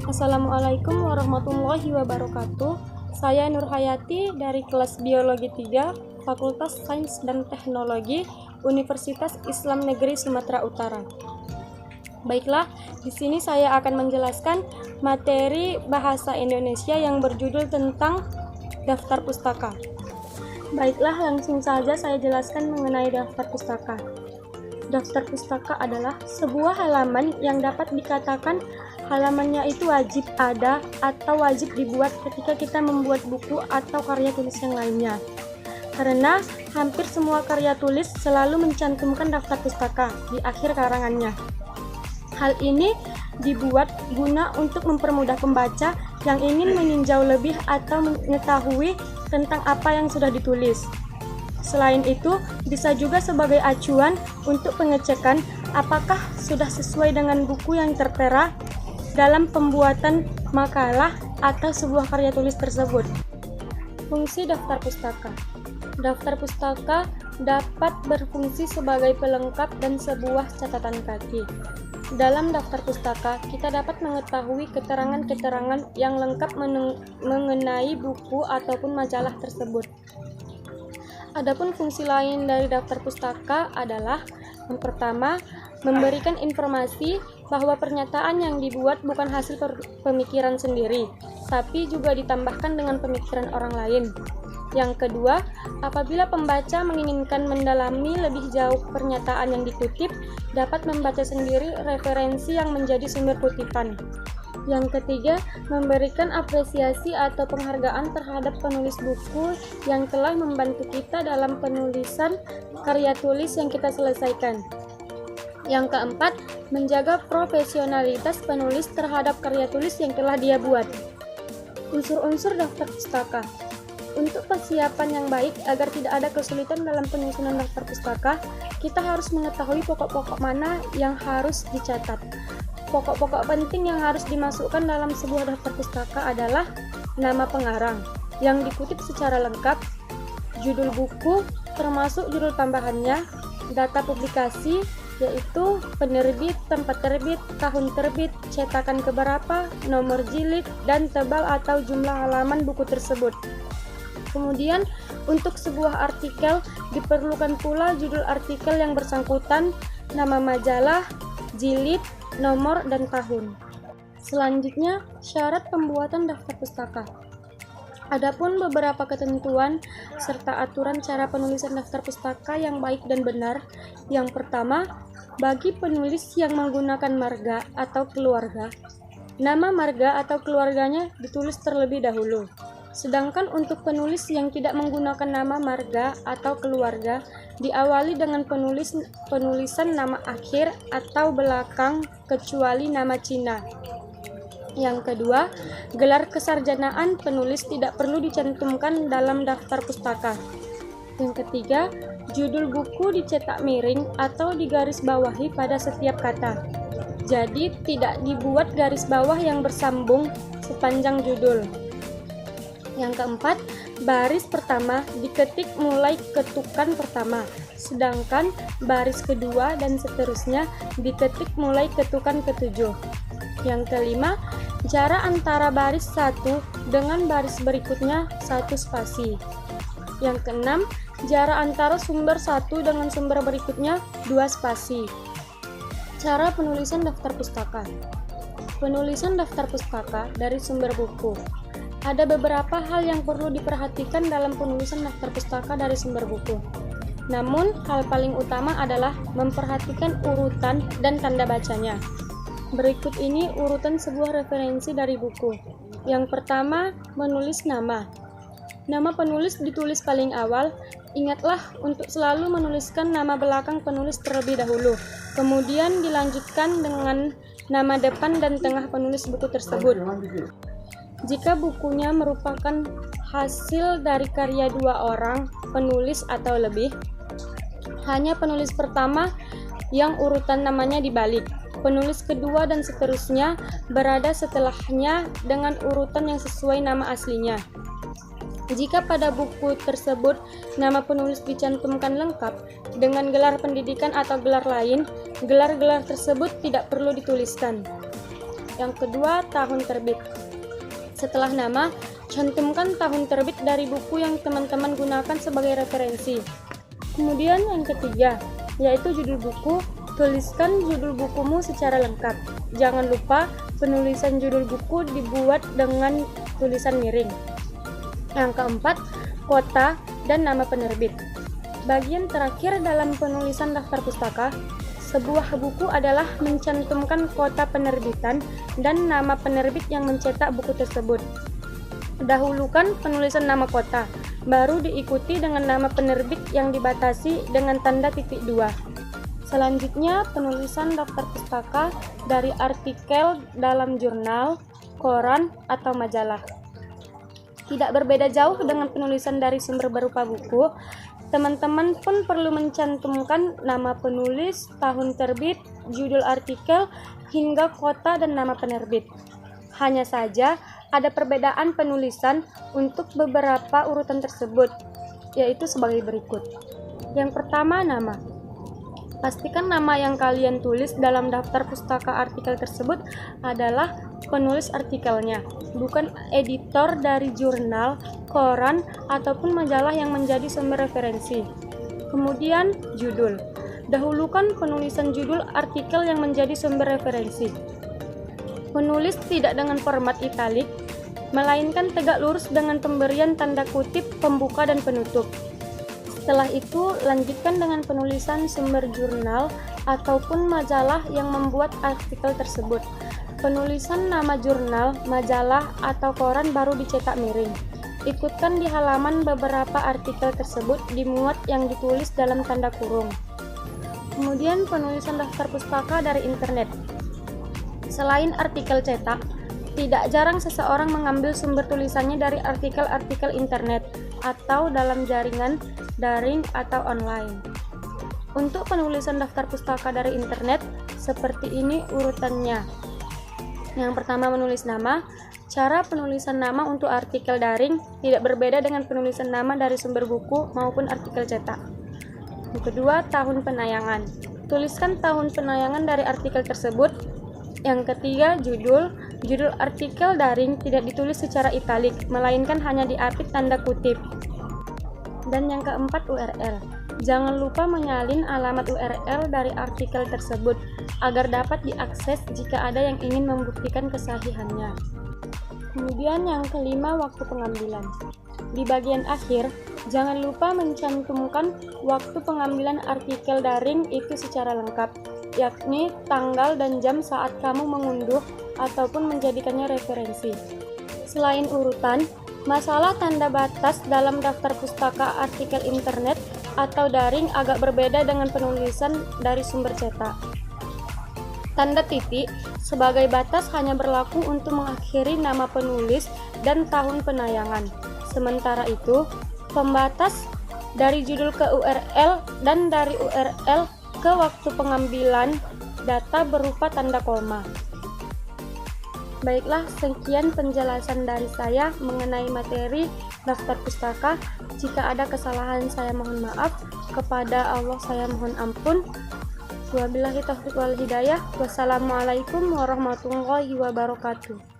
Assalamualaikum warahmatullahi wabarakatuh. Saya Nur Hayati dari kelas Biologi 3, Fakultas Sains dan Teknologi, Universitas Islam Negeri Sumatera Utara. Baiklah, di sini saya akan menjelaskan materi bahasa Indonesia yang berjudul tentang daftar pustaka. Baiklah, langsung saja saya jelaskan mengenai daftar pustaka. Daftar pustaka adalah sebuah halaman yang dapat dikatakan halamannya itu wajib ada atau wajib dibuat ketika kita membuat buku atau karya tulis yang lainnya. Karena hampir semua karya tulis selalu mencantumkan daftar pustaka di akhir karangannya. Hal ini dibuat guna untuk mempermudah pembaca yang ingin meninjau lebih atau mengetahui tentang apa yang sudah ditulis. Selain itu, bisa juga sebagai acuan untuk pengecekan apakah sudah sesuai dengan buku yang tertera dalam pembuatan makalah atau sebuah karya tulis tersebut. Fungsi daftar pustaka. Daftar pustaka dapat berfungsi sebagai pelengkap dan sebuah catatan kaki. Dalam daftar pustaka, kita dapat mengetahui keterangan-keterangan yang lengkap mengenai buku ataupun majalah tersebut. Adapun fungsi lain dari daftar pustaka adalah yang pertama, memberikan informasi bahwa pernyataan yang dibuat bukan hasil pemikiran sendiri, tapi juga ditambahkan dengan pemikiran orang lain. Yang kedua, apabila pembaca menginginkan mendalami lebih jauh pernyataan yang dikutip, dapat membaca sendiri referensi yang menjadi sumber kutipan. Yang ketiga, memberikan apresiasi atau penghargaan terhadap penulis buku yang telah membantu kita dalam penulisan karya tulis yang kita selesaikan. Yang keempat, menjaga profesionalitas penulis terhadap karya tulis yang telah dia buat. Unsur-unsur daftar pustaka. Untuk persiapan yang baik agar tidak ada kesulitan dalam penyusunan daftar pustaka, kita harus mengetahui pokok-pokok mana yang harus dicatat. Pokok-pokok penting yang harus dimasukkan dalam sebuah daftar pustaka adalah nama pengarang yang dikutip secara lengkap, judul buku termasuk judul tambahannya, data publikasi yaitu penerbit, tempat terbit, tahun terbit, cetakan keberapa, nomor jilid, dan tebal atau jumlah halaman buku tersebut. Kemudian untuk sebuah artikel diperlukan pula judul artikel yang bersangkutan, nama majalah, jilid, nomor, dan tahun. Selanjutnya, syarat pembuatan daftar pustaka. Adapun beberapa ketentuan serta aturan cara penulisan daftar pustaka yang baik dan benar. Yang pertama, bagi penulis yang menggunakan marga atau keluarga, nama marga atau keluarganya ditulis terlebih dahulu. Sedangkan untuk penulis yang tidak menggunakan nama marga atau keluarga, diawali dengan penulisan nama akhir atau belakang kecuali nama Cina. Yang kedua, gelar kesarjanaan penulis tidak perlu dicantumkan dalam daftar pustaka. Yang ketiga, judul buku dicetak miring atau digarisbawahi pada setiap kata. Jadi, tidak dibuat garis bawah yang bersambung sepanjang judul. Yang keempat, baris pertama diketik mulai ketukan pertama, sedangkan baris kedua dan seterusnya diketik mulai ketukan ketujuh. Yang kelima, jarak antara baris satu dengan baris berikutnya 1 spasi. Yang keenam, jarak antara sumber satu dengan sumber berikutnya 2 spasi. Cara penulisan daftar pustaka. Penulisan daftar pustaka dari sumber buku. Ada beberapa hal yang perlu diperhatikan dalam penulisan daftar pustaka dari sumber buku. Namun, hal paling utama adalah memperhatikan urutan dan tanda bacanya. Berikut ini urutan sebuah referensi dari buku. Yang pertama, menulis nama. Nama penulis ditulis paling awal. Ingatlah untuk selalu menuliskan nama belakang penulis terlebih dahulu. Kemudian dilanjutkan dengan nama depan dan tengah penulis buku tersebut. Jika bukunya merupakan hasil dari karya 2 orang, penulis atau lebih, hanya penulis pertama yang urutan namanya dibalik. Penulis kedua dan seterusnya berada setelahnya dengan urutan yang sesuai nama aslinya. Jika pada buku tersebut nama penulis dicantumkan lengkap dengan gelar pendidikan atau gelar lain, gelar-gelar tersebut tidak perlu dituliskan. Yang kedua, tahun terbit. Setelah nama, cantumkan tahun terbit dari buku yang teman-teman gunakan sebagai referensi. Kemudian yang ketiga, yaitu judul buku. Tuliskan judul bukumu secara lengkap. Jangan lupa penulisan judul buku dibuat dengan tulisan miring. Yang keempat, kota dan nama penerbit. Bagian terakhir dalam penulisan daftar pustaka, sebuah buku adalah mencantumkan kota penerbitan dan nama penerbit yang mencetak buku tersebut. Dahulukan penulisan nama kota, baru diikuti dengan nama penerbit yang dibatasi dengan tanda titik 2. Selanjutnya, penulisan daftar pustaka dari artikel dalam jurnal, koran, atau majalah. Tidak berbeda jauh dengan penulisan dari sumber berupa buku, teman-teman pun perlu mencantumkan nama penulis, tahun terbit, judul artikel, hingga kota dan nama penerbit. Hanya saja, ada perbedaan penulisan untuk beberapa urutan tersebut, yaitu sebagai berikut. Yang pertama, nama. Pastikan nama yang kalian tulis dalam daftar pustaka artikel tersebut adalah penulis artikelnya, bukan editor dari jurnal, koran, ataupun majalah yang menjadi sumber referensi. Kemudian, judul. Dahulukan penulisan judul artikel yang menjadi sumber referensi. Menulis tidak dengan format italik, melainkan tegak lurus dengan pemberian tanda kutip pembuka dan penutup. Setelah itu, lanjutkan dengan penulisan sumber jurnal ataupun majalah yang membuat artikel tersebut. Penulisan nama jurnal, majalah, atau koran baru dicetak miring. Ikutkan di halaman beberapa artikel tersebut dimuat yang ditulis dalam tanda kurung. Kemudian penulisan daftar pustaka dari internet. Selain artikel cetak, tidak jarang seseorang mengambil sumber tulisannya dari artikel-artikel internet atau dalam jaringan daring atau online. Untuk penulisan daftar pustaka dari internet, seperti ini urutannya. Yang pertama, menulis nama. Cara penulisan nama untuk artikel daring tidak berbeda dengan penulisan nama dari sumber buku maupun artikel cetak. Yang kedua, tahun penayangan. Tuliskan tahun penayangan dari artikel tersebut. Yang ketiga, judul. Judul artikel daring tidak ditulis secara italik, melainkan hanya diapit tanda kutip. Dan yang keempat, URL. Jangan lupa menyalin alamat URL dari artikel tersebut agar dapat diakses jika ada yang ingin membuktikan kesahihannya. Kemudian yang kelima, waktu pengambilan. Di bagian akhir, jangan lupa mencantumkan waktu pengambilan artikel daring itu secara lengkap, yakni tanggal dan jam saat kamu mengunduh ataupun menjadikannya referensi. Selain urutan, masalah tanda batas dalam daftar pustaka artikel internet atau daring agak berbeda dengan penulisan dari sumber cetak. Tanda titik sebagai batas hanya berlaku untuk mengakhiri nama penulis dan tahun penayangan. Sementara itu, pembatas dari judul ke URL dan dari URL ke waktu pengambilan data berupa tanda koma. Baiklah, sekian penjelasan dari saya mengenai materi daftar pustaka. Jika ada kesalahan saya mohon maaf, kepada Allah saya mohon ampun. Wabillahi taufiq wal hidayah. Wassalamualaikum warahmatullahi wabarakatuh.